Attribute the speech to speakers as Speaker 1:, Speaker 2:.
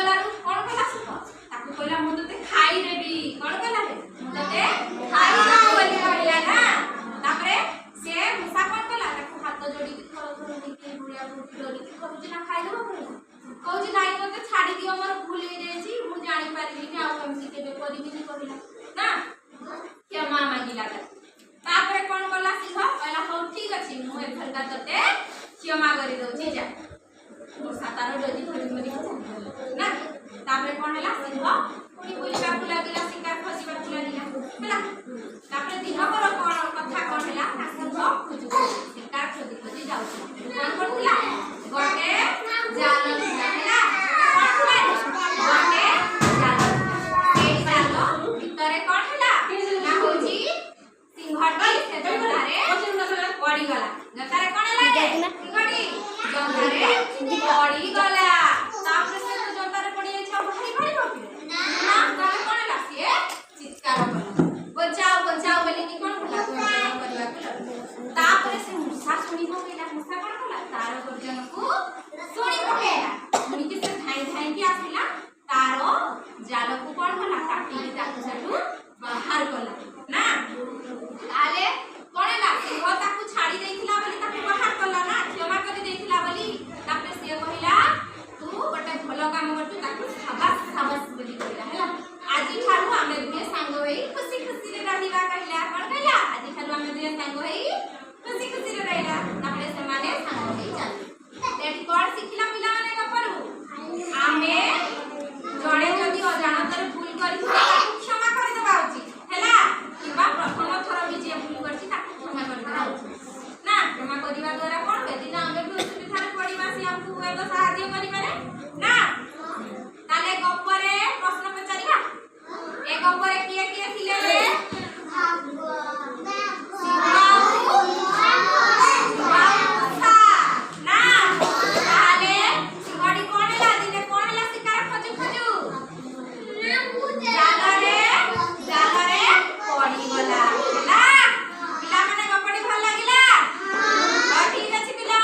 Speaker 1: गलारू कोन कहला सिंह ताकू कहला मु तते खाई देबी कोन कहला रे मु तते खाई देबी बोली कहला ना तापरे से मूसा कोन कहला ताकू हाथ जोड़ी के थोर थोर देखि बुढ़िया बुढ़ी डोरी के कहू ना खाई देबो कहू नाई मते छाड़ी दियो मोर भूल हो जायछि मु जानि पारिबी कि आ केमति केबे करिबी नि कहला ना क्षमा मांगिला तापरे कोन कहला सिंह कहला हो ठीक अछि मु एखरका तते क्षमा करि दउछि जा सातारो डोजी धरि धरि ना तापरे कोन हला सिंह पुनी बोलिबा को लागिला शिकार खोजिबा को लागिला हैला तापरे दिन पर कोन कथा कोन हला सिंह खोजु शिकार खोजि खोजि जाउछि कोन करथिला गोटे जाल थिला हैला कोन थिला गोटे जाल ए जाल भितरे कोन हला ना होजी सिंहटी से जंगारे पड़ी गला जंगारे कोन हला रे सिंहटी जंगारे पड़ी गला तापरे से जंगारे पड़ी छै भाई भाई बाकी ना तारे कोन हला से चित्कार कला बचाओ बचाओ बोली नि कोन कला गर्जन करबा को तापरे से मूसा सुनी होइला मूसा कोन कला तार गर्जन को सुनी पकेला सुनी के से धाई धाई के आसिला तारो जाल को कोन कला काटी ताकू सेटू बाहर कला ना ताले कोन हला सिंह ताकू छाड़ी देथिला बोली ताकू बाहर कला ना क्षमा करि देथिला बोली तापरे से कहिला तू गोटे भलो काम करतु ताकू शाबाश शाबाश बोली कहिला हैला आजि ठारू हमें दुए संग होई खुशी खुशी रे रहिबा कहिला कोन कहिला आजि ठारू हमें दुए संग होई खुशी खुशी रे रहिला तापरे से माने संग होई चालू तेठी कोन सिखिला पिला माने कपरू आमे जणे जदी अजाणतर भूल करि ताकू क्षमा करि देबा उचित हैला किबा प्रथम थर भी जे भूल करछि ताकू क्षमा करि देबा उचित ना क्षमा करिबा द्वारा कोन बेदिना आमे भी सुविधारे पडिबा से हमकु एबो सहाय्य करि पारे ना ताले गप्परे प्रश्न पचारिबा ए गप्परे